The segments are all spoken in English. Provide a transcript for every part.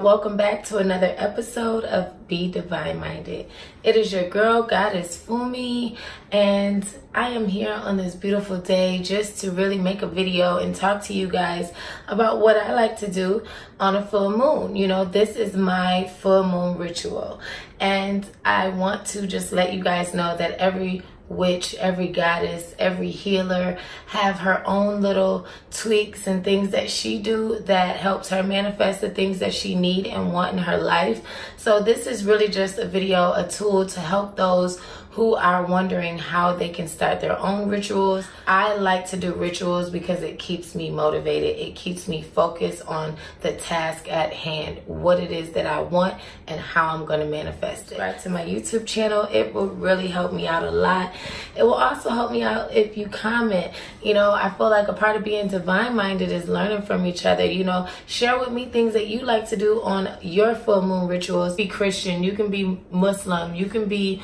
Welcome back to another episode of Be Divine Minded. It is your girl, Goddess Fumi, and I am here on this beautiful day just to really make a video and talk to you guys about what I like to do on a full moon. You know, this is my full moon ritual, and I want to just let you guys know that every witch, every goddess, every healer have her own little tweaks and things that she do that helps her manifest the things that she need and want in her life. So this is really just a video, a tool to help those who are wondering how they can start their own rituals. I like to do rituals because it keeps me motivated. It keeps me focused on the task at hand, what it is that I want and how I'm going to manifest it. Subscribe to my YouTube channel. It will really help me out a lot. It will also help me out if you comment. You know, I feel like a part of being divine minded is learning from each other. You know, share with me things that you like to do on your full moon rituals. Be Christian, you can be Muslim, you can be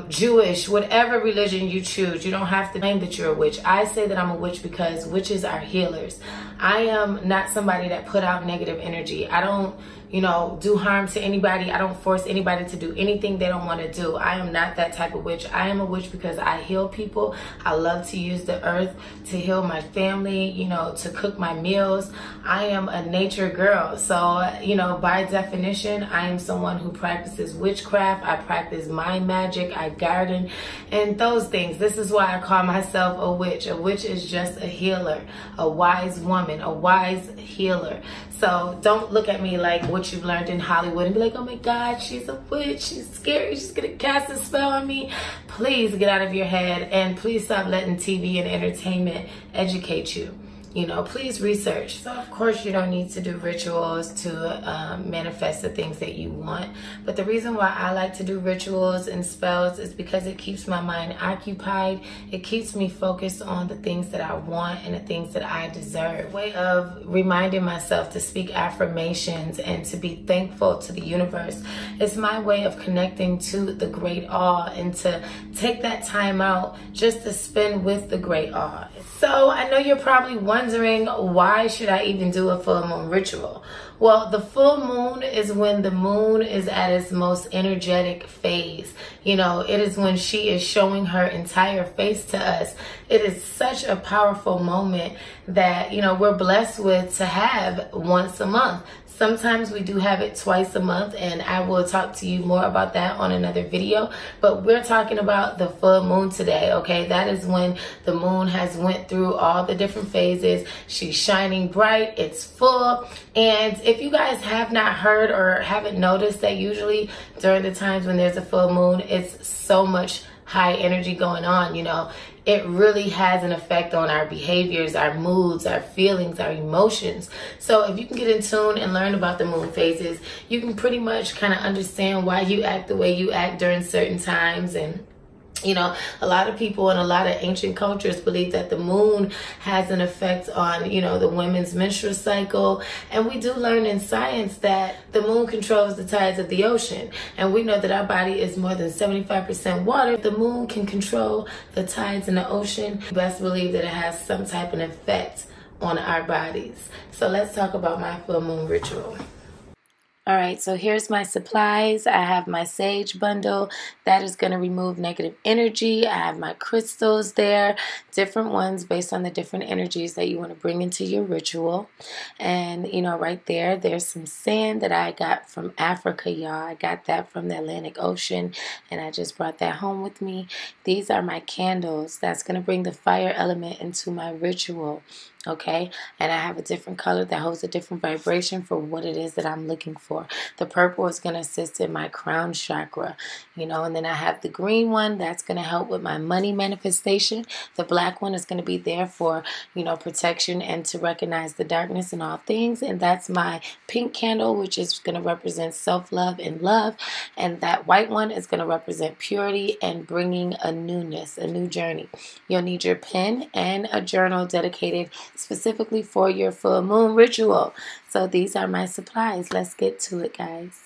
Jewish, whatever religion you choose. You don't have to claim that you're a witch. I say that I'm a witch because witches are healers. I am not somebody that put out negative energy. I don't, you know, do harm to anybody. I don't force anybody to do anything they don't want to do. I am not that type of witch. I am a witch because I heal people. I love to use the earth to heal my family, you know, to cook my meals. I am a nature girl. So, you know, by definition, I am someone who practices witchcraft. I practice mind magic. I garden and those things. This is why I call myself a witch. A witch is just a healer, a wise woman, a wise healer. So don't look at me like what you've learned in Hollywood and be like, oh my God, she's a witch, she's scary, she's gonna cast a spell on me. Please get out of your head and please stop letting TV and entertainment educate you. You know, please research. So of course you don't need to do rituals to manifest the things that you want. But the reason why I like to do rituals and spells is because it keeps my mind occupied. It keeps me focused on the things that I want and the things that I deserve. A way of reminding myself to speak affirmations and to be thankful to the universe. It's my way of connecting to the great awe and to take that time out just to spend with the great awe. So I know you're probably wondering, why should I even do a full moon ritual? Well, the full moon is when the moon is at its most energetic phase. You know, it is when she is showing her entire face to us. It is such a powerful moment that, you know, we're blessed with to have once a month. Sometimes we do have it twice a month, and I will talk to you more about that on another video. But we're talking about the full moon today, okay? That is when the moon has went through all the different phases. She's shining bright, it's full. And if you guys have not heard or haven't noticed that usually during the times when there's a full moon, it's so much high energy going on, you know. It really has an effect on our behaviors, our moods, our feelings, our emotions. So if you can get in tune and learn about the moon phases, you can pretty much kind of understand why you act the way you act during certain times. And you know, a lot of people in a lot of ancient cultures believe that the moon has an effect on, you know, the women's menstrual cycle. And we do learn in science that the moon controls the tides of the ocean. And we know that our body is more than 75% water. The moon can control the tides in the ocean. You best believe that it has some type of effect on our bodies. So let's talk about my full moon ritual. All right, so here's my supplies. I have my sage bundle. That is going to remove negative energy. I have my crystals there, different ones based on the different energies that you want to bring into your ritual. And, you know, right there, there's some sand that I got from Africa, y'all. I got that from the Atlantic Ocean, and I just brought that home with me. These are my candles. That's going to bring the fire element into my ritual. Okay, and I have a different color that holds a different vibration for what it is that I'm looking for. The purple is going to assist in my crown chakra, you know, and then I have the green one that's going to help with my money manifestation. The black one is going to be there for, you know, protection and to recognize the darkness in all things. And that's my pink candle, which is going to represent self-love and love. And that white one is going to represent purity and bringing a newness, a new journey. You'll need your pen and a journal dedicated specifically for your full moon ritual. So these are my supplies. Let's get to it, guys.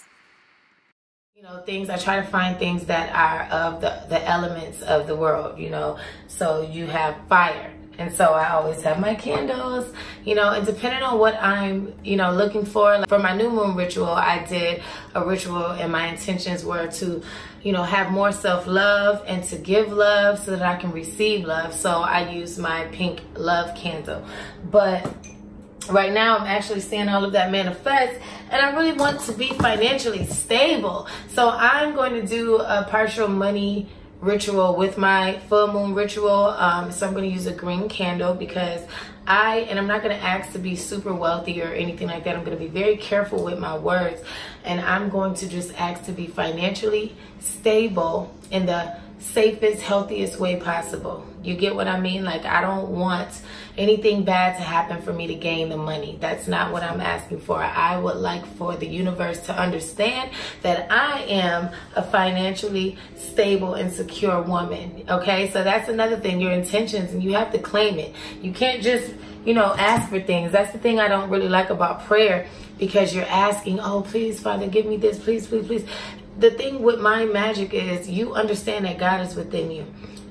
You know, things, I try to find things that are of the elements of the world, you know. So you have fire. And so I always have my candles, you know, and depending on what I'm, you know, looking for. Like for my new moon ritual, I did a ritual and my intentions were to, you know, have more self-love and to give love so that I can receive love. So I use my pink love candle. But right now I'm actually seeing all of that manifest, and I really want to be financially stable. So I'm going to do a partial money ritual with my full moon ritual. So I'm going to use a green candle because I'm not going to ask to be super wealthy or anything like that. I'm going to be very careful with my words, and I'm going to just ask to be financially stable in the safest, healthiest way possible. You get what I mean? Like, I don't want anything bad to happen for me to gain the money. That's not what I'm asking for. I would like for the universe to understand that I am a financially stable and secure woman. Okay, so that's another thing, your intentions, and you have to claim it. You can't just, you know, ask for things. That's the thing I don't really like about prayer, because you're asking, oh, please, Father, give me this, please, please, please. The thing with mind magic is you understand that God is within you.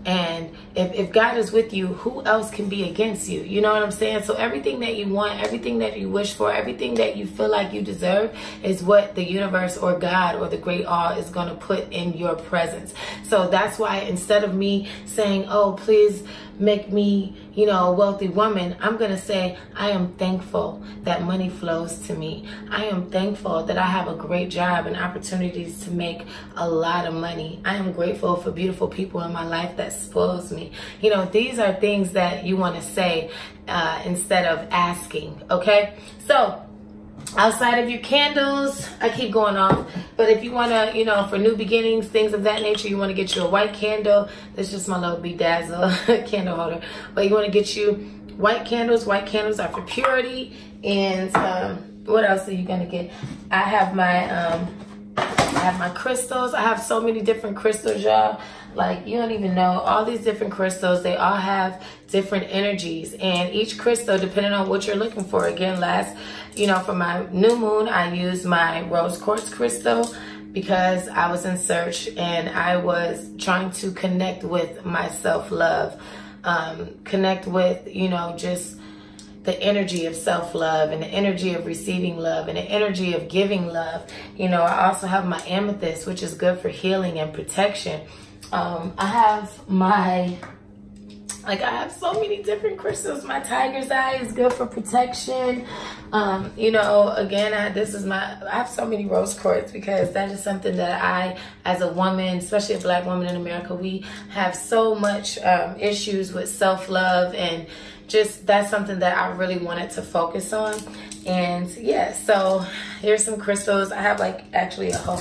And if God is with you, who else can be against you? You know what I'm saying? So everything that you want, everything that you wish for, everything that you feel like you deserve is what the universe or God or the great all is going to put in your presence. So that's why instead of me saying, oh, please make me, you know, a wealthy woman, I'm going to say, I am thankful that money flows to me. I am thankful that I have a great job and opportunities to make a lot of money. I am grateful for beautiful people in my life that spoils me. You know, these are things that you want to say instead of asking, okay? So outside of your candles, I keep going off, but if you want to, you know, for new beginnings, things of that nature, you want to get you a white candle. That's just my little bedazzle candle holder. But you want to get you white candles. White candles are for purity. And what else are you going to get? I have my crystals. I have so many different crystals, y'all. Like, you don't even know. All these different crystals, they all have different energies. And each crystal, depending on what you're looking for. Again, for my new moon, I used my rose quartz crystal because I was in search and I was trying to connect with my self-love. Connect with, you know, just the energy of self-love and the energy of receiving love and the energy of giving love. You know, I also have my amethyst, which is good for healing and protection. I have so many different crystals. My tiger's eye is good for protection. You know, again, I have so many rose quartz because that is something that I, as a woman, especially a black woman in America, we have so much issues with self-love, and just that's something that I really wanted to focus on. And yeah, so here's some crystals. I have like actually a whole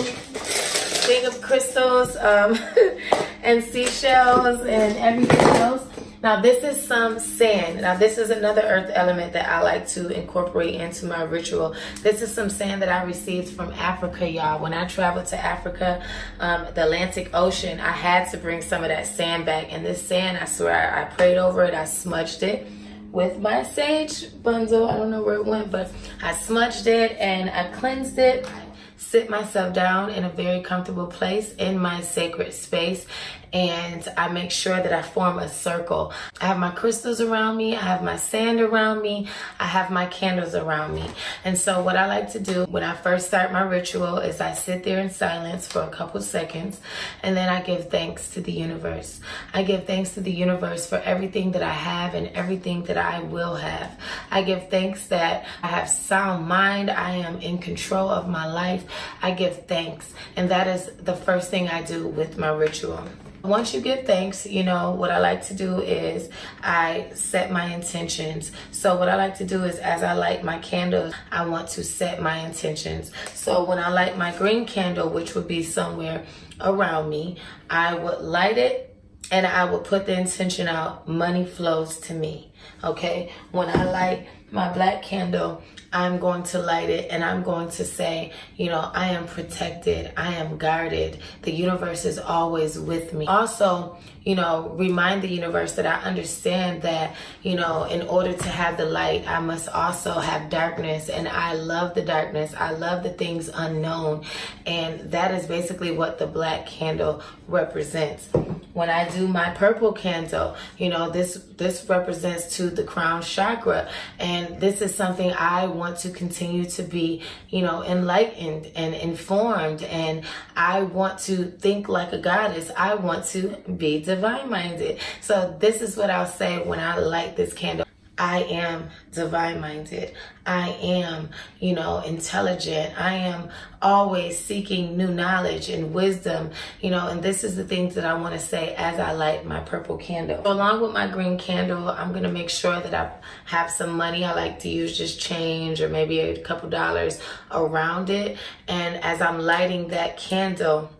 thing of crystals and seashells and everything else. Now this is some sand. Now this is another earth element that I like to incorporate into my ritual. This is some sand that I received from Africa, y'all. When I traveled to Africa, the Atlantic Ocean, I had to bring some of that sand back. And this sand, I swear, I prayed over it. I smudged it with my sage bundle. I don't know where it went, but I smudged it and I cleansed it. Sit myself down in a very comfortable place in my sacred space, and I make sure that I form a circle. I have my crystals around me, I have my sand around me, I have my candles around me. And so what I like to do when I first start my ritual is I sit there in silence for a couple seconds, and then I give thanks to the universe. I give thanks to the universe for everything that I have and everything that I will have. I give thanks that I have sound mind, I am in control of my life. I give thanks, and that is the first thing I do with my ritual. Once you give thanks, you know, what I like to do is I set my intentions. So what I like to do is as I light my candles, I want to set my intentions. So when I light my green candle, which would be somewhere around me, I would light it and I would put the intention out, money flows to me. okay? When I light my black candle, I'm going to light it and I'm going to say, you know, I am protected, I am guarded, the universe is always with me. Also, you know, remind the universe that I understand that, you know, in order to have the light, I must also have darkness, and I love the darkness. I love the things unknown, and that is basically what the black candle represents. When I do my purple candle, you know, this represents to the crown chakra, and this is something I want to continue to be, you know, enlightened and informed, and I want to think like a goddess. I want to be divine-minded. So this is what I'll say when I light this candle. I am divine-minded. I am, you know, intelligent. I am always seeking new knowledge and wisdom, you know, and this is the things that I want to say as I light my purple candle. So along with my green candle, I'm going to make sure that I have some money. I like to use just change or maybe a couple dollars around it. And as I'm lighting that candle,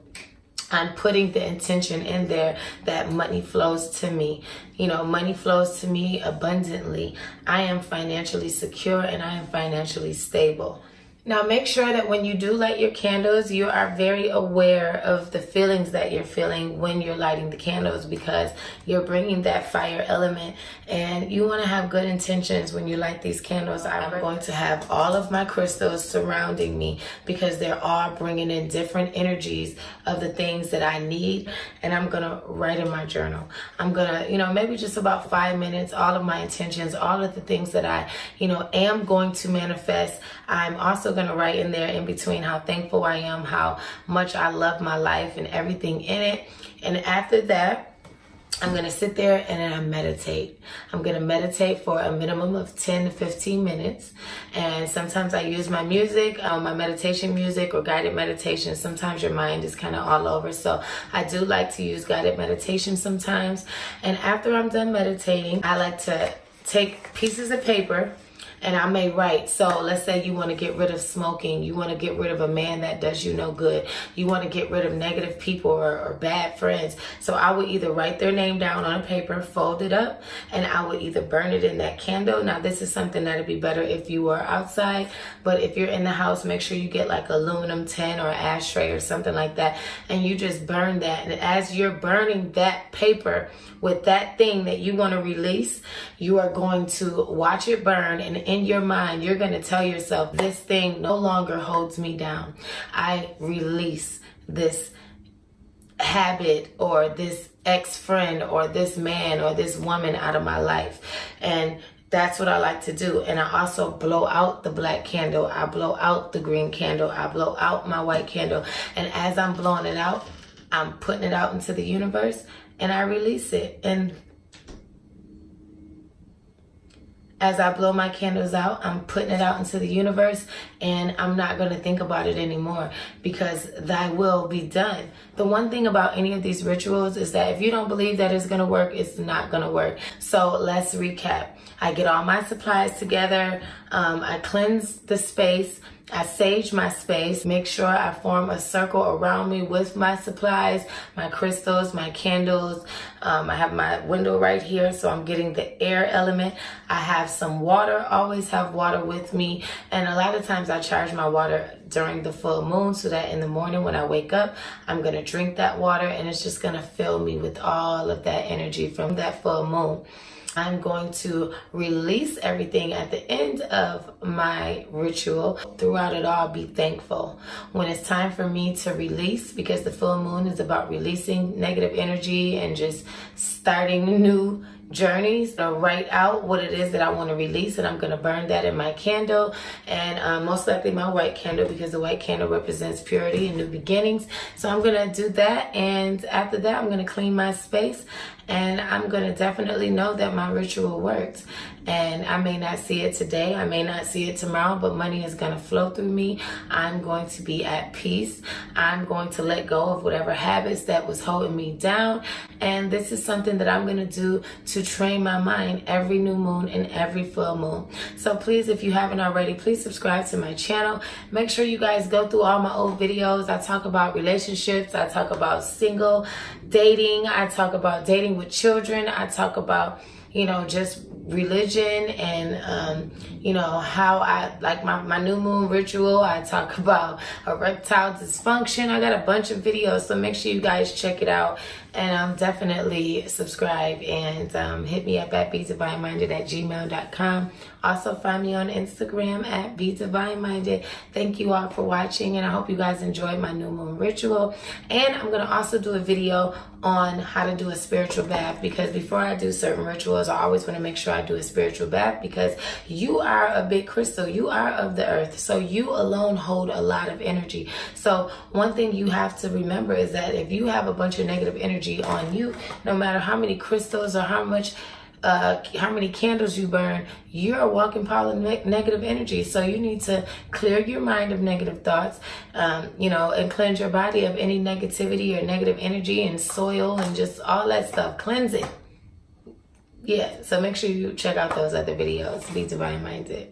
I'm putting the intention in there that money flows to me. You know, money flows to me abundantly. I am financially secure and I am financially stable. Now make sure that when you do light your candles, you are very aware of the feelings that you're feeling when you're lighting the candles, because you're bringing that fire element, and you want to have good intentions when you light these candles. I'm going to have all of my crystals surrounding me because they're all bringing in different energies of the things that I need, and I'm going to write in my journal. I'm going to, you know, maybe just about 5 minutes, all of my intentions, all of the things that I, you know, am going to manifest. I'm also going to write in there in between how thankful I am, how much I love my life and everything in it. And after that, I'm going to sit there and then I meditate. I'm going to meditate for a minimum of 10 to 15 minutes. And sometimes I use my music, my meditation music or guided meditation. Sometimes your mind is kind of all over. So I do like to use guided meditation sometimes. And after I'm done meditating, I like to take pieces of paper and I may write. So let's say you want to get rid of smoking. You want to get rid of a man that does you no good. You want to get rid of negative people or bad friends. So I would either write their name down on a paper, fold it up, and I would either burn it in that candle. Now this is something that would be better if you were outside, but if you're in the house, make sure you get like aluminum tin or ashtray or something like that, and you just burn that. And as you're burning that paper with that thing that you want to release, you are going to watch it burn, and in your mind, you're going to tell yourself, this thing no longer holds me down. I release this habit or this ex-friend or this man or this woman out of my life. And that's what I like to do. And I also blow out the black candle. I blow out the green candle. I blow out my white candle. And as I'm blowing it out, I'm putting it out into the universe and I release it. And as I blow my candles out, I'm putting it out into the universe, and I'm not going to think about it anymore because thy will be done. The one thing about any of these rituals is that if you don't believe that it's going to work, it's not going to work. So let's recap. I get all my supplies together. I cleanse the space. I sage my space, make sure I form a circle around me with my supplies, my crystals, my candles. I have my window right here, so I'm getting the air element. I have some water, always have water with me. And a lot of times I charge my water during the full moon so that in the morning when I wake up, I'm going to drink that water and it's just going to fill me with all of that energy from that full moon. I'm going to release everything at the end of my ritual. Throughout it all, be thankful. When it's time for me to release, because the full moon is about releasing negative energy and just starting new journeys, to write out what it is that I want to release, and I'm going to burn that in my candle, and most likely my white candle, because the white candle represents purity and new beginnings. So I'm going to do that, and after that I'm going to clean my space, and I'm going to definitely know that my ritual worked. And I may not see it today, I may not see it tomorrow, but money is going to flow through me. I'm going to be at peace. I'm going to let go of whatever habits that was holding me down. And this is something that I'm going to do to train my mind every new moon and every full moon. So please, if you haven't already, please subscribe to my channel. Make sure you guys go through all my old videos. I talk about relationships. I talk about single dating. I talk about dating with children. I talk about, you know, just religion and you know, how I like my new moon ritual. I talk about erectile dysfunction. I got a bunch of videos, so make sure you guys check it out, and definitely subscribe and hit me up at bedivineminded@gmail.com. Also find me on Instagram at Bedivineminded. Thank you all for watching, and I hope you guys enjoyed my new moon ritual. And I'm gonna also do a video on how to do a spiritual bath, because before I do certain rituals, I always want to make sure I do a spiritual bath, because you are a big crystal. You are of the earth, so you alone hold a lot of energy. So one thing you have to remember is that if you have a bunch of negative energy on you, no matter how many crystals or how many candles you burn, you're a walking pile of negative energy. So you need to clear your mind of negative thoughts, you know, and cleanse your body of any negativity or negative energy and soil and just all that stuff. Cleanse it. Yeah, so make sure you check out those other videos. Be Divine Minded.